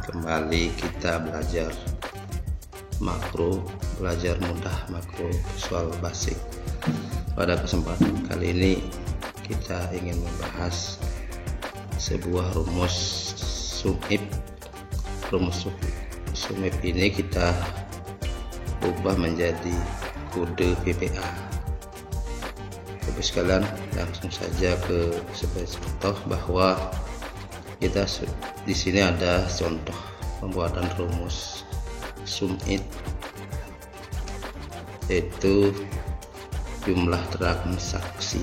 Kembali kita belajar mudah makro visual basic. Pada kesempatan kali ini kita ingin membahas sebuah rumus SUMIF. Rumus SUMIF ini kita ubah menjadi kode VBA. Bapak sekalian, langsung saja ke sebagai contoh bahwa kita di sini ada contoh pembuatan rumus SUMIF, yaitu jumlah transaksi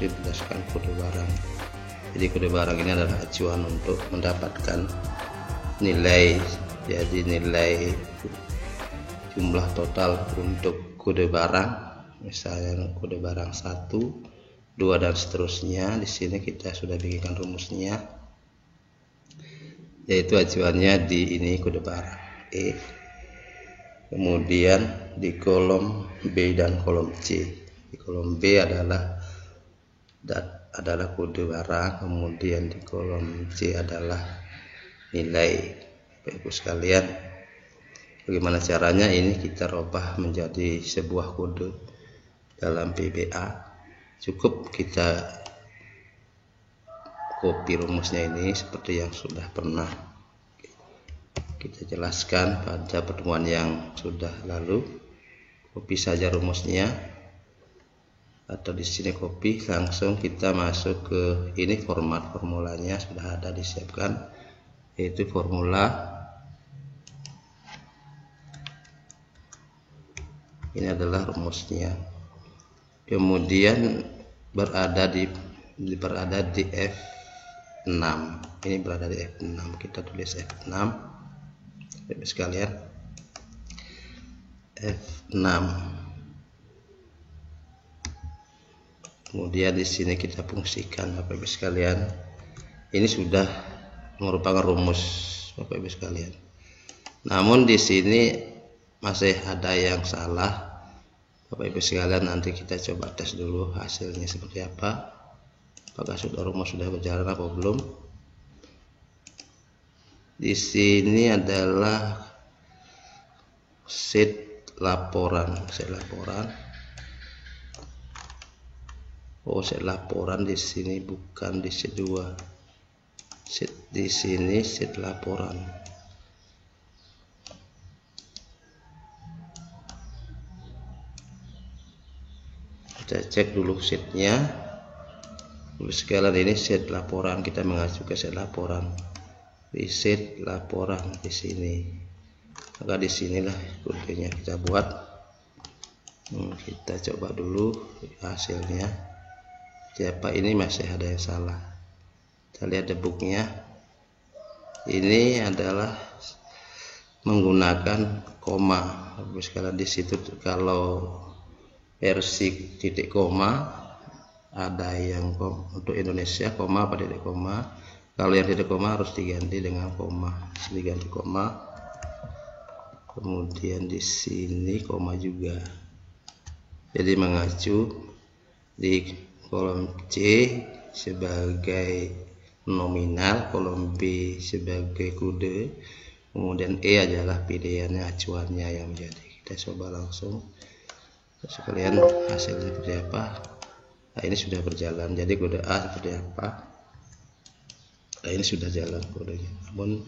berdasarkan kode barang. Jadi kode barang ini adalah acuan untuk mendapatkan nilai, jadi nilai jumlah total untuk kode barang, misalnya kode barang 1, 2 dan seterusnya. Di sini kita sudah bikinkan rumusnya, yaitu acuannya di ini kode barang E, kemudian di kolom B dan kolom C. Di kolom B adalah kode barang, kemudian di kolom C adalah nilai. Bapak Ibu sekalian, bagaimana caranya? Ini kita rubah menjadi sebuah kode dalam VBA. Cukup kita copy rumusnya ini seperti yang sudah pernah kita jelaskan pada pertemuan yang sudah lalu. Copy saja rumusnya, atau di sini copy, langsung kita masuk ke ini. Formulanya sudah ada disiapkan, yaitu formula ini adalah rumusnya. Kemudian berada di F6. Ini berada di F6. Kita tulis F6, Bapak sekalian. F6. Kemudian di sini kita fungsikan, Bapak Ibu sekalian. Ini sudah merupakan rumus, Bapak Ibu sekalian. Namun di sini masih ada yang salah, Bapak Ibu sekalian. Nanti kita coba tes dulu hasilnya seperti apa, apakah rumus sudah berjalan apa belum. Di sini adalah sheet laporan. Sheet laporan di sini, bukan di sheet 2. Di sini sheet laporan. Kita cek dulu sheetnya. Sekalian, ini sheet laporan, kita mengacu ke sheet laporan. Di sheet laporan di sini, maka di sinilah kodenya kita buat. Kita coba dulu hasilnya. Siapa ini masih ada yang salah. Kita lihat debugnya. Ini adalah menggunakan koma. Sekalian di situ kalau versi titik koma, ada yang untuk Indonesia koma apa titik koma. Kalau yang titik koma harus diganti dengan koma, diganti koma. Kemudian di sini koma juga. Jadi mengacu di kolom C sebagai nominal, kolom B sebagai kode, kemudian E adalah pilihannya, acuannya yang menjadi. Kita coba langsung sekalian hasilnya seperti apa. Nah, ini sudah berjalan. Jadi kode A seperti apa? Nah, ini sudah jalan kodenya, namun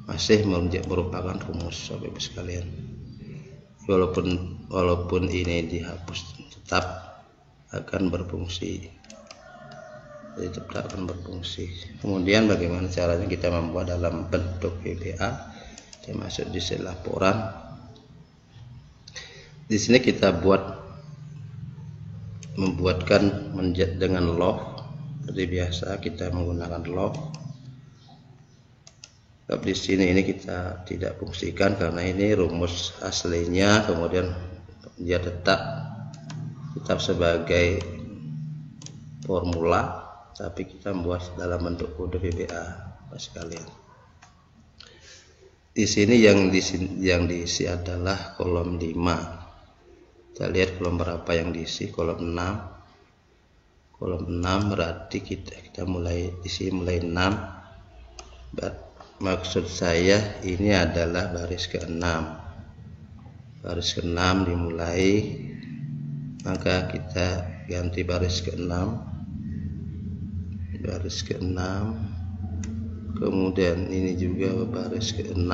masih merupakan rumus, Bapak Ibu sekalian. Walaupun ini dihapus, tetap akan berfungsi. Jadi tetap akan berfungsi. Kemudian bagaimana caranya kita membuat dalam bentuk VBA? Kita masuk di sheet laporan. Di sini kita membuatkan dengan log. Seperti biasa kita menggunakan log. Tapi di sini ini kita tidak fungsikan karena ini rumus aslinya, kemudian dia tetap sebagai formula, tapi kita membuat dalam bentuk kode VBA, Bapak sekalian. Di sini yang diisi adalah kolom 5. Kita lihat kolom berapa yang diisi, kolom 6. Kolom 6 berarti kita mulai di sini mulai 6. maksud saya ini adalah baris ke-6. Baris ke-6 dimulai, maka kita ganti baris ke-6. Baris ke-6, kemudian ini juga baris ke-6,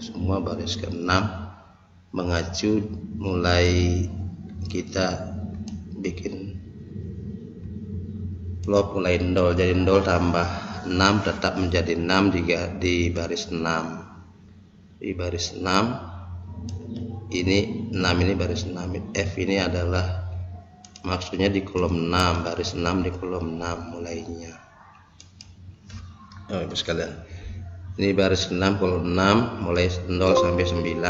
semua baris ke-6 mengacu mulai kita bikin log mulai 0, jadi 0 tambah 6 tetap menjadi 6 di baris 6. Di baris 6 ini 6 ini baris 6, F ini adalah maksudnya di kolom 6, baris 6 di kolom 6 mulainya. Oh, Ibu sekalian, ini baris 6 kolom 6 mulai 0 sampai 9.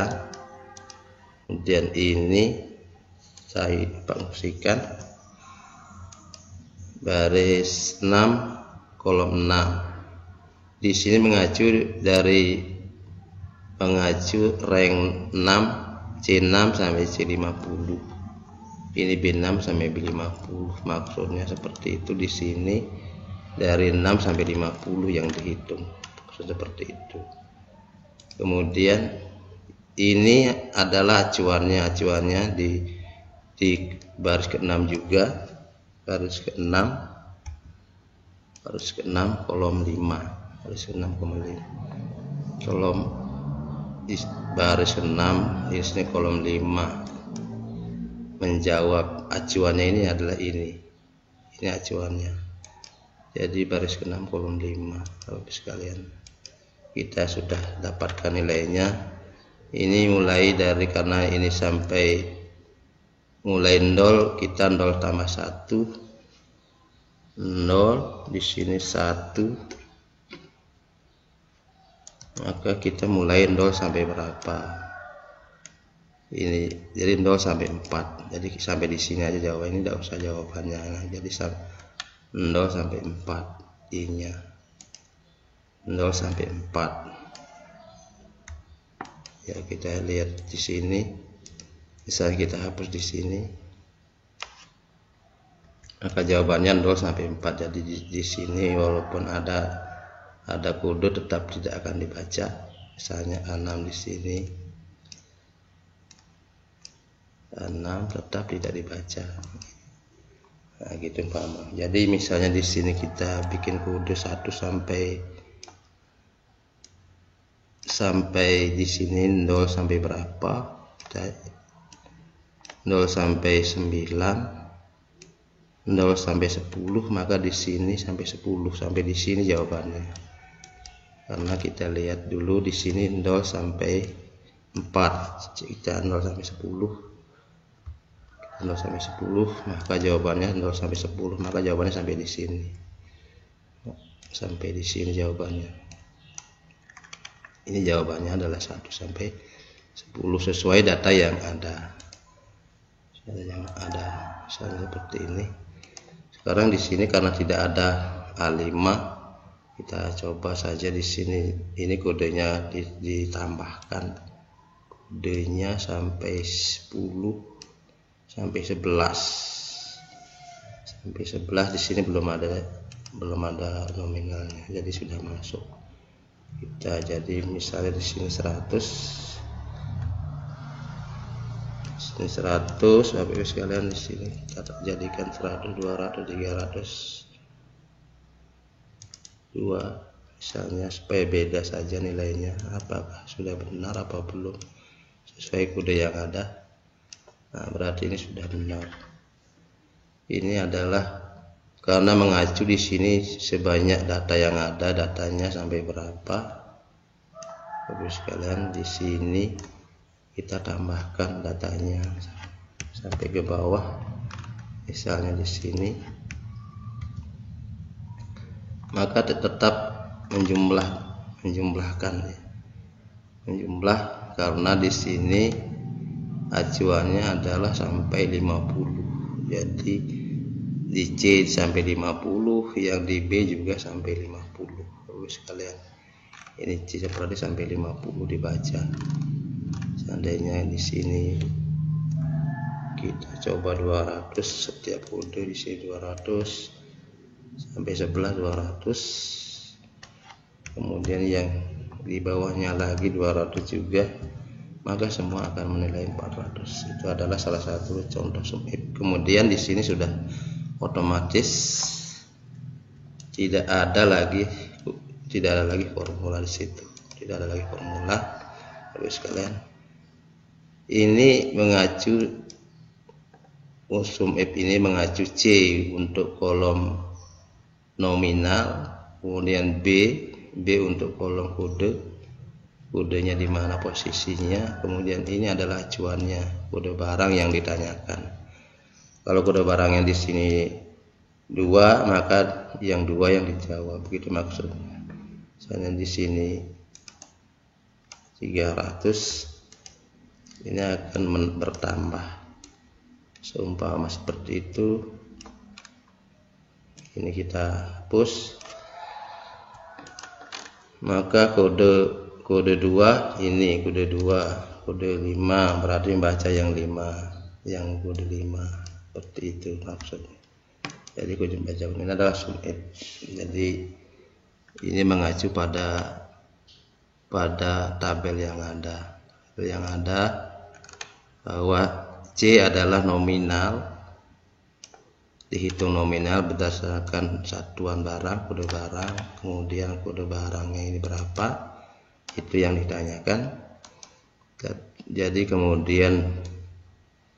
Kemudian ini saya fungsikan baris 6 kolom 6. Di sini mengacu dari rank 6 C6 sampai C50. Ini B6 sampai B50. Maksudnya seperti itu. Di sini dari 6 sampai 50 yang dihitung, seperti itu. Kemudian ini adalah acuannya di baris ke-6 juga, baris ke-6 kolom 5, baris ke-6 kolom di baris ke-6 di sini kolom 5. Menjawab acuannya ini adalah ini acuannya. Jadi baris ke-6 kolom 5. Bapak sekalian, kita sudah dapatkan nilainya. Ini mulai dari, karena ini sampai mulai 0, kita 0 tambah 1, 0, di sini 1, maka kita mulai 0 sampai berapa? Ini jadi 0 sampai 4. Jadi sampai di sini aja jawabannya, tidak usah jawabannya. Nah, jadi 0 sampai 4 I-nya 0 sampai 4. Ya, kita lihat di sini. Misalnya kita hapus di sini, maka jawabannya 0 sampai 4. Jadi di sini walaupun ada kode tetap tidak akan dibaca. Misalnya A6 di sini, A6 tetap tidak dibaca. Nah, gitu Pak. Jadi misalnya di sini kita bikin kode 1 sampai di sini 0 sampai berapa? 0 sampai 9, 0 sampai 10, maka di sini sampai 10, sampai di sini jawabannya. Karena kita lihat dulu di sini 0 sampai 4, kita 0 sampai 10. 0 sampai 10, maka jawabannya 0 sampai 10, maka jawabannya sampai di sini. Sampai di sini jawabannya. Ini jawabannya adalah 1 sampai 10 sesuai data yang ada. Misalnya seperti ini. Sekarang di sini karena tidak ada A5, kita coba saja di sini. Ini kodenya ditambahkan. Kodenya sampai 10 sampai 11. Sampai 11 di sini belum ada nominalnya. Jadi sudah masuk. Kita jadi misalnya di sini 100. Ini 100, Bapak Ibu sekalian, di sini kita jadikan 100, 200, 300, 2 misalnya, supaya beda saja nilainya, apakah sudah benar apa belum sesuai kode yang ada. Nah, berarti ini sudah benar. Ini adalah karena mengacu di sini sebanyak data yang ada, datanya sampai berapa. Bapak sekalian, di sini kita tambahkan datanya sampai ke bawah. Misalnya di sini, maka tetap menjumlahkan ya. Menjumlah karena di sini acuannya adalah sampai 50. Jadi di C sampai 50, yang di B juga sampai 50. Bapak sekalian, ini C seperti sampai 50 dibaca. Seandainya di sini kita coba 200, setiap kode di sini 200 sampai 11 200. Kemudian yang di bawahnya lagi 200 juga, maka semua akan menilai 400. Itu adalah salah satu contoh sum if. Kemudian di sini sudah otomatis tidak ada lagi formula di situ, tidak ada lagi formula. Bapak sekalian, ini mengacu sum if ini mengacu C untuk kolom nominal, kemudian B untuk kolom kodenya di mana posisinya, kemudian ini adalah acuannya, kode barang yang ditanyakan. Kalau kode barangnya di sini 2, maka yang 2 yang dijawab, begitu maksudnya. Misalnya di sini 300, ini akan bertambah, seumpama seperti itu. Ini kita hapus, maka kode 2 ini kode 2, kode 5 berarti membaca yang 5, yang kode 5, seperti itu maksudnya. Jadi kode baca ini adalah sum if. Jadi ini mengacu pada tabel yang ada bahwa C adalah nominal, dihitung nominal berdasarkan satuan barang, kode barang, kemudian kode barangnya ini berapa, itu yang ditanyakan. Jadi kemudian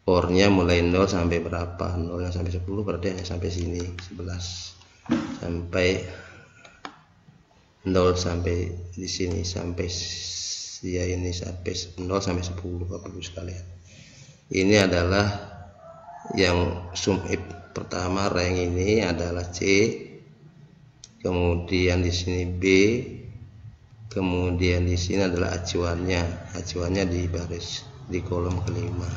core-nya mulai 0 sampai berapa, 0 yang sampai 10 berarti hanya sampai sini, 11 sampai 0 sampai di sini, sampai ya ini sampai 0 sampai 10 Bapak Ibu sekalian. Ini adalah yang sum if pertama, rank ini adalah C, kemudian di sini B, kemudian di sini adalah acuannya di baris di kolom kelima.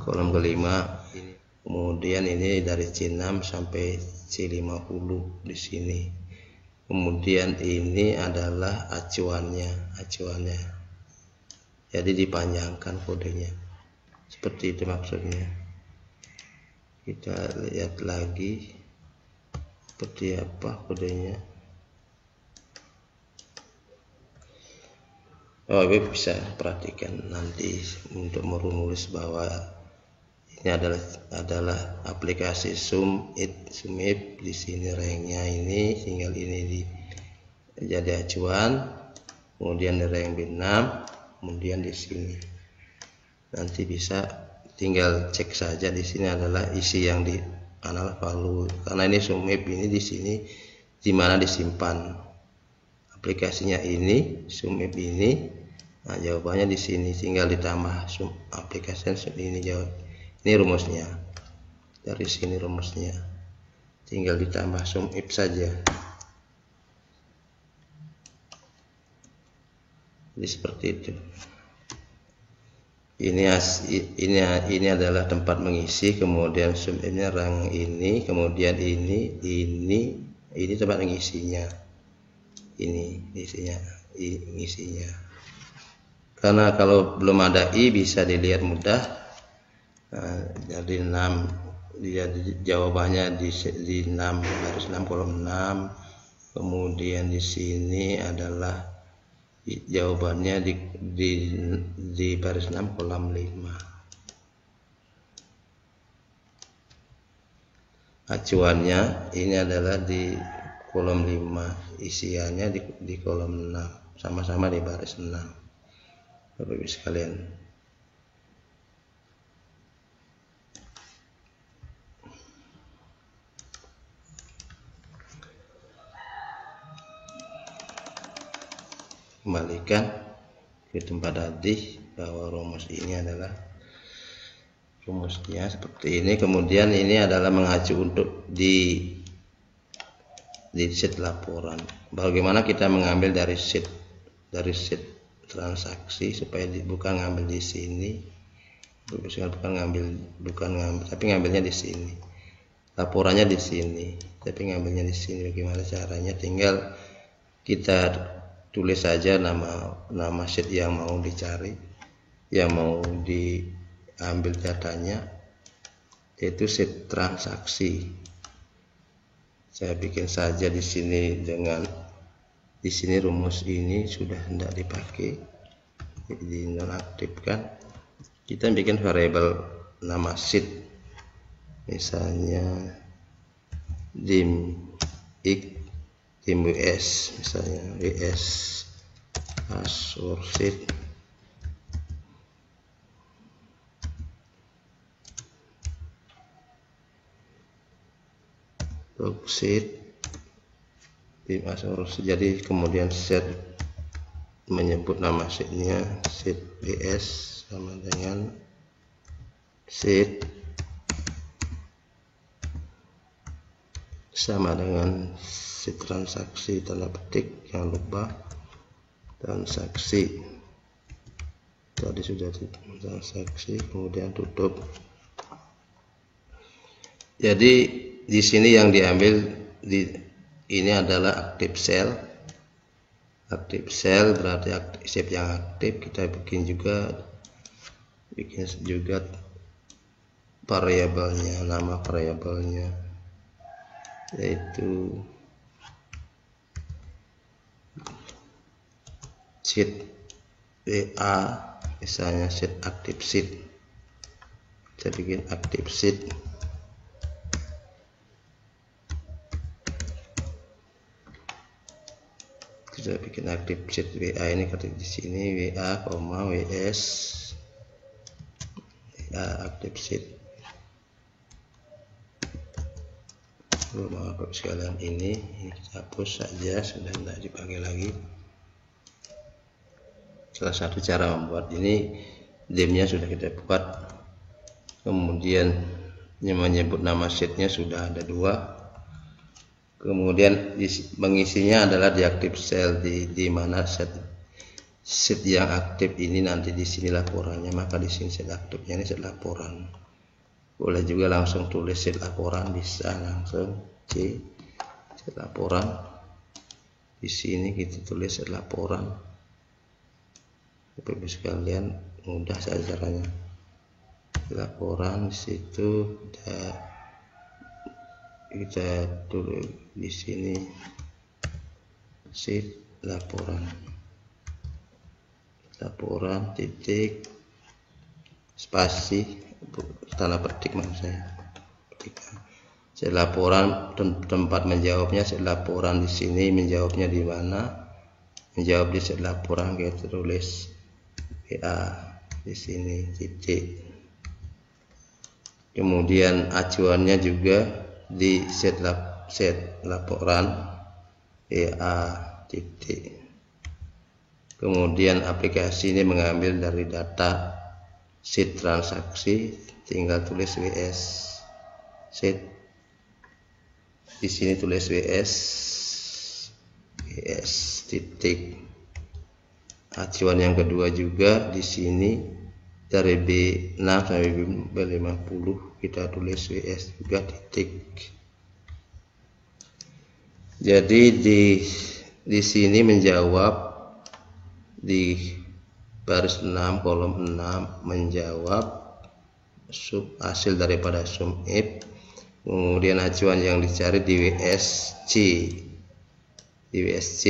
Kolom kelima ini, kemudian ini dari C6 sampai C50 di sini. Kemudian ini adalah acuannya. Jadi dipanjangkan kodenya. Seperti itu maksudnya. Kita lihat lagi seperti apa kodenya. Oh, Ibu bisa perhatikan nanti untuk merumus bahwa ini adalah aplikasi sum if. Di sini ranknya ini, tinggal ini jadi acuan, kemudian rank B6, kemudian di sini nanti bisa tinggal cek saja. Di sini adalah isi yang di adalah value, karena ini sum if ini di sini di mana disimpan aplikasinya ini, sum if ini. Nah, jawabannya di sini, tinggal ditambah sum aplikasi ini jawab. Ini rumusnya, dari sini rumusnya, tinggal ditambah sum if saja. Jadi seperti itu. Ini adalah tempat mengisi, kemudian sum if-nya rang ini, kemudian ini tempat mengisinya. Ini isinya. Karena kalau belum ada i bisa dilihat mudah. Nah, jadi 6 dia jawabannya di 6 baris 6 kolom 6, kemudian di sini adalah jawabannya di baris 6 kolom 5. Acuannya ini adalah di kolom 5, isiannya di kolom 6, sama-sama di baris 6. Bapak Ibu sekalian, kembalikan ke tempat tadi bahwa rumus ini adalah rumusnya seperti ini. Kemudian ini adalah mengacu untuk di sheet laporan. Bagaimana kita mengambil dari sheet transaksi supaya bukan ngambil di sini, bukan ngambil, tapi ngambilnya di sini. Laporannya di sini, tapi ngambilnya di sini. Bagaimana caranya? Tinggal kita tulis saja nama sheet yang mau dicari, yang mau diambil datanya, yaitu sheet transaksi. Saya bikin saja di sini dengan di sini rumus ini sudah tidak dipakai, jadi dinonaktifkan. Kita bikin variabel nama sheet, misalnya dim x, dim ws, misalnya ws password sheet. Sheet dim password. Jadi kemudian set menyebut nama sheetnya, sheet ws sama dengan sheet transaksi, tanda petik, jangan lupa transaksi. Tadi sudah transaksi, kemudian tutup. Jadi di sini yang diambil ini adalah active cell. Active cell berarti sheet yang aktif. Kita bikin juga variabelnya, nama variabelnya yaitu sheet WA, misalnya sheet active sheet. Kita bikin active sheet. Kita bikin active sheet WA, ini ketik di sini WA, WS WA active sheet. Maaf sekalian, ini kita hapus saja, sudah tidak dipakai lagi. Salah satu cara membuat ini, dimnya sudah kita buat, kemudian menyebut nama sheetnya sudah ada 2. Kemudian mengisinya adalah di active cell, di mana sheet yang aktif ini nanti di sini laporannya, maka di sini sheet aktifnya ini sheet laporan. Boleh juga langsung tulis sheet laporan, bisa langsung sheet laporan. Di sini kita tulis sheet laporan. Bapak-Ibu sekalian, mudah saja caranya. Sheet laporan di situ kita tulis di sini sheet laporan titik spasi tanda petik, maksud saya sheet laporan, tempat menjawabnya sheet laporan. Di sini menjawabnya di mana, menjawab di sheet laporan, kita tulis WA di sini titik. Kemudian acuannya juga di sheet laporan WA titik. Kemudian aplikasi ini mengambil dari data sheet transaksi, tinggal tulis WS sheet. Di sini tulis WS titik. Acuan yang kedua juga di sini dari B6 sampai B50 kita tulis WS juga titik. Jadi di sini menjawab di baris 6 kolom 6 menjawab hasil daripada sum if. Kemudian acuan yang dicari di WSC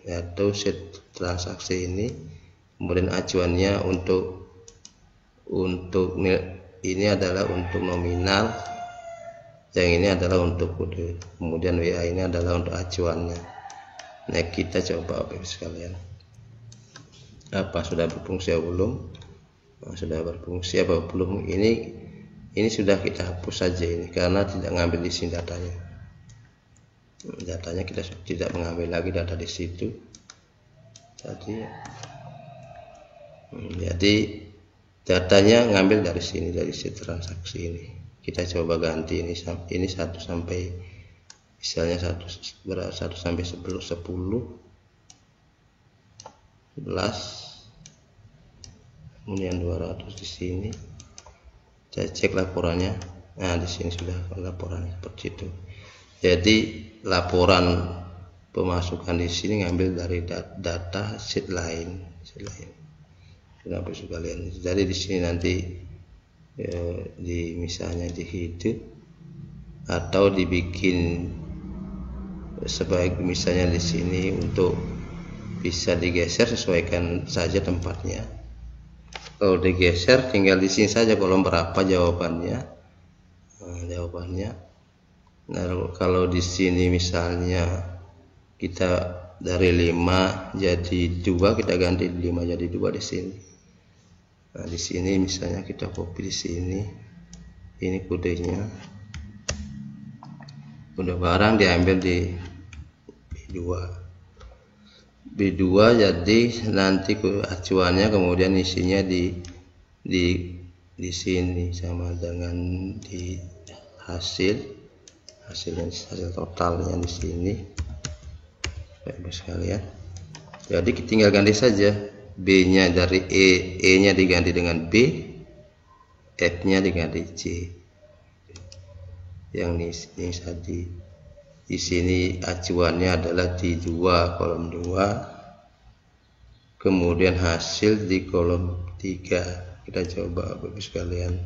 atau sheet transaksi ini. Kemudian acuannya untuk ini adalah untuk nominal, yang ini adalah untuk kode. Kemudian WA ini adalah untuk acuannya. Nah, kita coba Bapak sekalian, apa sudah berfungsi atau belum? Sudah berfungsi apa belum? Ini sudah kita hapus saja ini karena tidak mengambil di sini datanya. Datanya kita tidak mengambil lagi data di situ. Jadi datanya ngambil dari sini, dari sheet transaksi ini. Kita coba ganti ini 1 sampai misalnya 1 sampai 10, 11. Kemudian 200 di sini. Saya cek laporannya. Nah, di sini sudah laporannya seperti itu. Jadi laporan pemasukan di sini ngambil dari data sheet lain. Bapak sekalian. Jadi di sini nanti misalnya di hidup atau dibikin sebaik misalnya di sini untuk bisa digeser, sesuaikan saja tempatnya. Kalau digeser tinggal di sini saja kolom berapa jawabannya. Nah, kalau di sini misalnya kita dari 5 jadi 2, kita ganti 5 jadi 2 di sini. Nah, di sini misalnya kita copy di sini. Ini kodenya. Kode barang diambil di B2 jadi nanti acuannya kemudian isinya di sini sama dengan di hasil totalnya di sini, Bapak sekalian. Jadi tinggal ganti saja, B-nya dari E-nya diganti dengan B, F-nya diganti C. Yang tadi di sini acuannya adalah di 2 kolom 2, kemudian hasil di kolom 3. Kita coba Bapak sekalian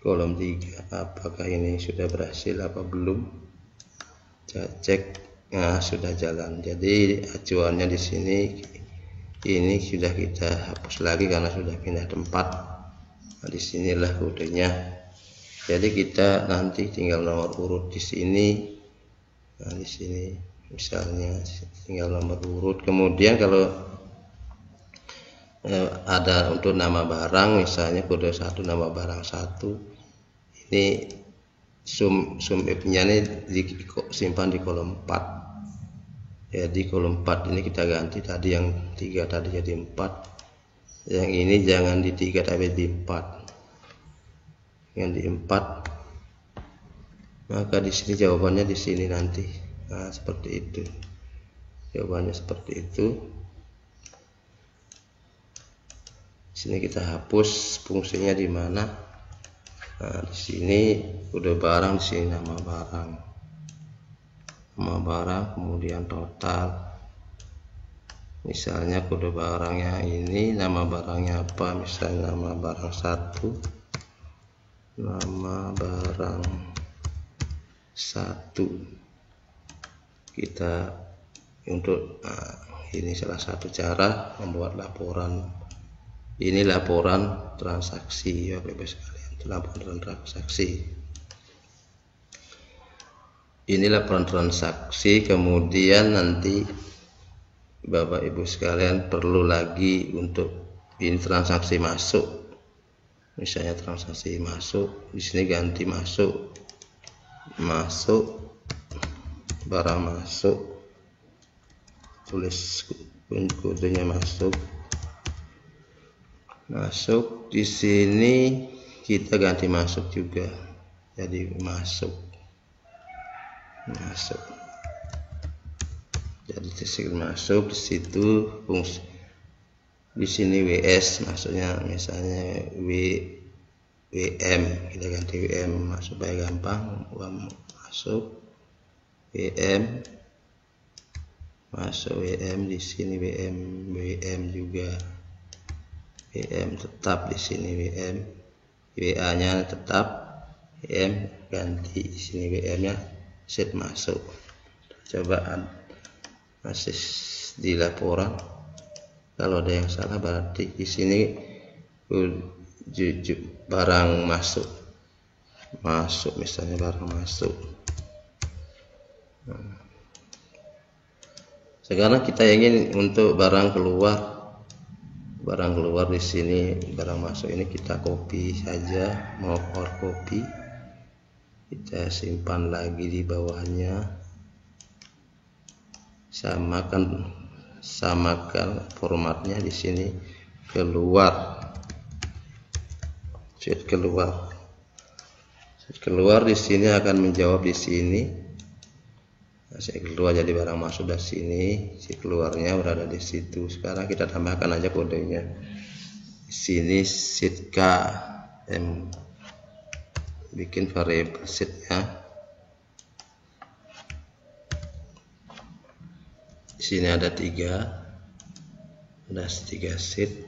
kolom 3 apakah ini sudah berhasil apa belum. Kita cek. Nah, sudah jalan. Jadi acuannya di sini ini sudah kita hapus lagi karena sudah pindah tempat. Nah, disinilah kodenya. Jadi kita nanti tinggal nomor urut di sini. Nah, di sini misalnya tinggal nomor urut. Kemudian kalau ada untuk nama barang, misalnya kode 1 nama barang 1, ini sum F-nya ini disimpan di kolom 4. Jadi kolom 4 ini kita ganti, tadi yang 3 tadi jadi 4. Yang ini jangan di 3 tapi di 4. Yang di 4, maka di sini jawabannya di sini nanti. Nah, seperti itu jawabannya, seperti itu. Di sini kita hapus fungsinya di mana. Nah, di sini udah barang, di sini nama barang kemudian total. Misalnya kode barangnya ini, nama barangnya apa, misalnya nama barang 1, nama barang 1 kita untuk ini salah satu cara membuat laporan. Ini laporan transaksi ya Bapak sekalian, laporan transaksi. Ini laporan transaksi. Kemudian nanti Bapak Ibu sekalian perlu lagi untuk ini transaksi masuk. Misalnya transaksi masuk, di sini ganti masuk barang masuk, tulis kodenya masuk. Di sini kita ganti masuk juga, jadi masuk. Jadi masuk di situ fungsi. Di sini WS maksudnya, misalnya WM, kita ganti WM supaya gampang. Masuk WM, di sini WM juga, WM tetap di sini WM, WA-nya tetap WM, ganti di sini WM-nya set masuk. Coba masih di laporan. Kalau ada yang salah berarti di sini barang masuk misalnya barang masuk. Sekarang kita ingin untuk barang keluar di sini, barang masuk ini kita copy saja, mau copy, kita simpan lagi di bawahnya, samakan formatnya di sini, keluar di sini akan menjawab di sini. Saya keluar jadi barang masuk dari sini, si keluarnya berada di situ. Sekarang kita tambahkan aja kodenya di sini, sheet K M, bikin variabel sheetnya. Di sini ada 3 sheet,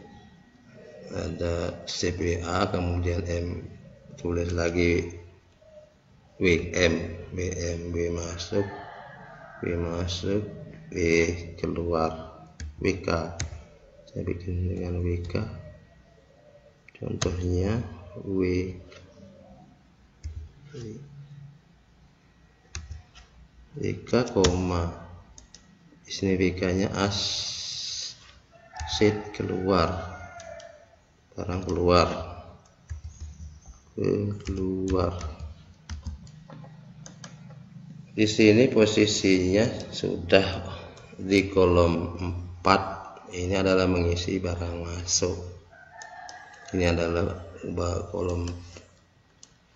ada CPA, kemudian M, tulis lagi WM masuk, W masuk, W keluar, WK. Saya bikin dengan WK. Contohnya WK koma. Di sini WK-nya aset keluar, barang keluar. Di sini posisinya sudah di kolom 4. Ini adalah mengisi barang masuk. Ini adalah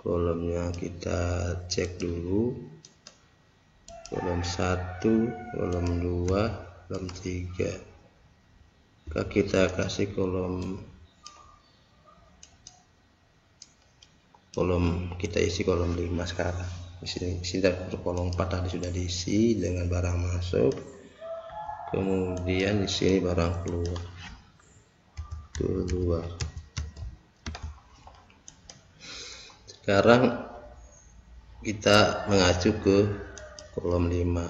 kolomnya, kita cek dulu. Kolom 1, kolom 2, kolom 3. Kita kasih kolom kita isi kolom 5 sekarang. Di sini kolom 4 tadi sudah diisi dengan barang masuk. Kemudian di sini barang keluar. Sekarang kita mengacu ke kolom 5.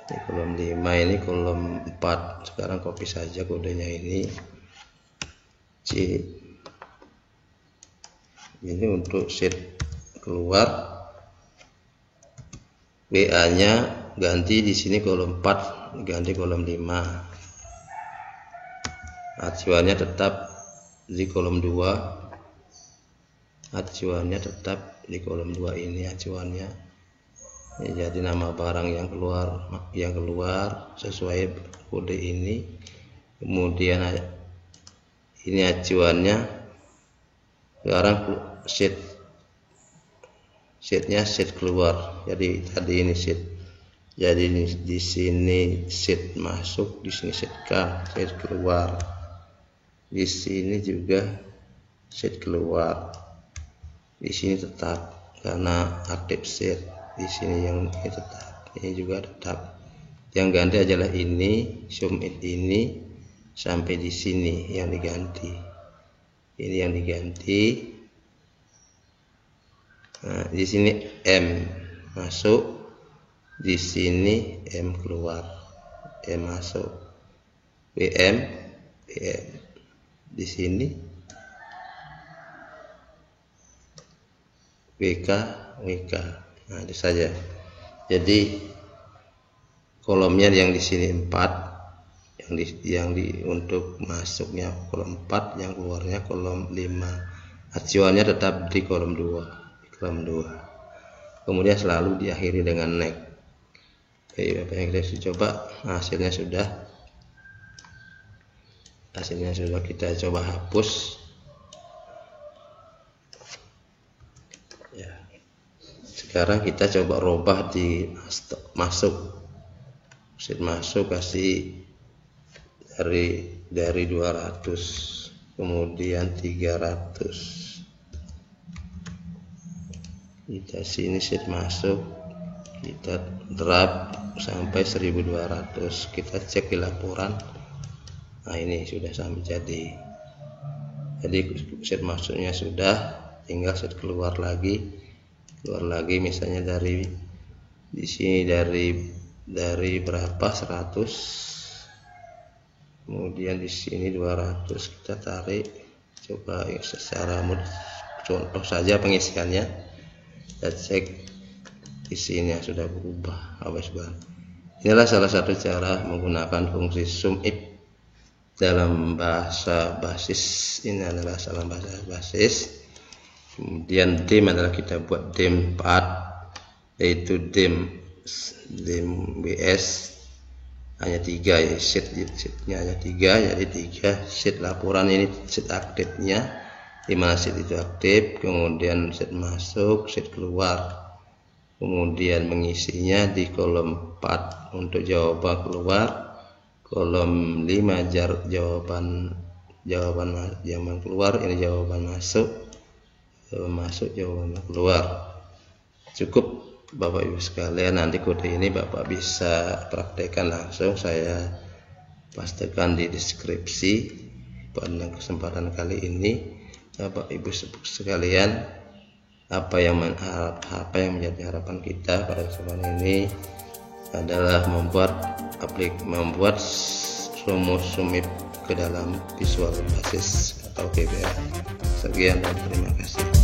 Ini kolom 5, ini kolom 4. Sekarang copy saja kodenya ini C. Ini untuk sheet keluar, WA-nya ganti di sini kolom 4, ganti kolom 5. Acuannya tetap di kolom 2. Acuannya tetap di kolom 2 ini acuannya. Ya, jadi nama barang yang keluar sesuai kode ini. Kemudian ini acuannya. Sekarang sheetnya sheet keluar. Jadi tadi ini sheet. Jadi di sini sheet masuk, di sini sheet sheet keluar. Di sini juga sheet keluar. Di sini tetap karena aktif sheet. Di sini yang ini tetap. Ini juga tetap. Yang ganti adalah ini, submit ini sampai di sini yang diganti. Ini yang diganti. Nah, di sini M masuk, di sini M keluar, M masuk, WM, di sini WK. Nah, itu saja. Jadi kolomnya yang di sini 4. Untuk masuknya kolom 4, yang keluarnya kolom 5. Acuannya tetap di kolom 2. Kemudian selalu diakhiri dengan next. Oke, Bapak yang kita coba, hasilnya sudah kita coba hapus. Ya. Sekarang kita coba robah di masuk. Sheet masuk kasih dari 200, kemudian 300. Kita sini sheet masuk, kita drop sampai 1200. Kita cek di laporan. Nah, ini sudah sampai jadi sheet masuknya sudah, tinggal sheet keluar lagi misalnya dari di sini dari berapa 100. Kemudian di sini 200, kita tarik, coba ya, secara contoh saja pengisiannya. Kita cek di sini sudah berubah. Inilah salah satu cara menggunakan fungsi sum if dalam bahasa basis. Ini adalah salah bahasa basis. Kemudian dim adalah kita buat dim 4, yaitu dim WS hanya 3 ya, sheetnya hanya 3, jadi 3 sheet laporan. Ini sheet aktifnya, dimana sheet itu aktif, kemudian sheet masuk, sheet keluar, kemudian mengisinya di kolom 4 untuk jawaban keluar, kolom 5 jawaban keluar, ini jawaban masuk, jawaban keluar. Cukup Bapak Ibu sekalian, nanti kode ini Bapak bisa praktekkan langsung, saya pastikan di deskripsi. Pada kesempatan kali ini Bapak Ibu sekalian, apa yang menjadi harapan kita pada kesempatan ini, adalah membuat rumus sumip ke dalam Visual Basic atau VBA. Sekian dan terima kasih.